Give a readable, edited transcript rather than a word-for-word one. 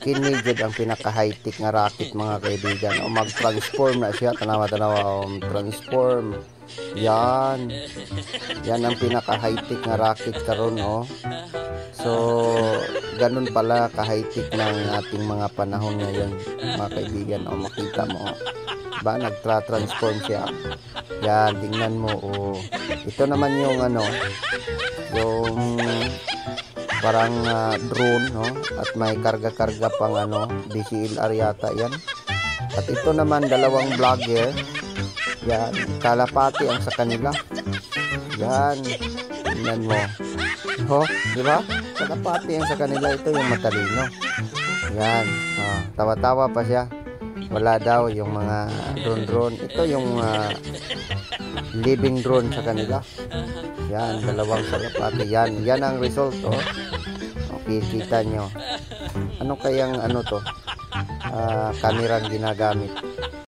kini jud ang pinaka high-tech nga rocket mga kaibigan. O mag-transform na siya, tanawa-tanawa transform. Yan. Yan ang pinaka high-tech nga rocket karon oh. So, ganun pala ka-high-tech ng ating mga panahon ngayon, mga kaibigan. O makita mo oh. Ba nagtra-transform siya. Yan, tingnan mo oh. Ito naman yung ano, yung parang drone no, at may karga-karga pang ano, DCLR yata yan. At ito naman dalawang vlogger. Yan, kalapati ang sa kanila. Yan, tingnan mo. Oh, di ba? Kalapati ang sa kanila, ito yung matalino. Yan, tawa-tawa pa siya. Wala daw yung mga drone. Ito yung living drone sa kanila. Yan, dalawang kalapati. Yan ang result oh. Okay, kita nyo. Ano kayang ano to? Kamerang ginagamit.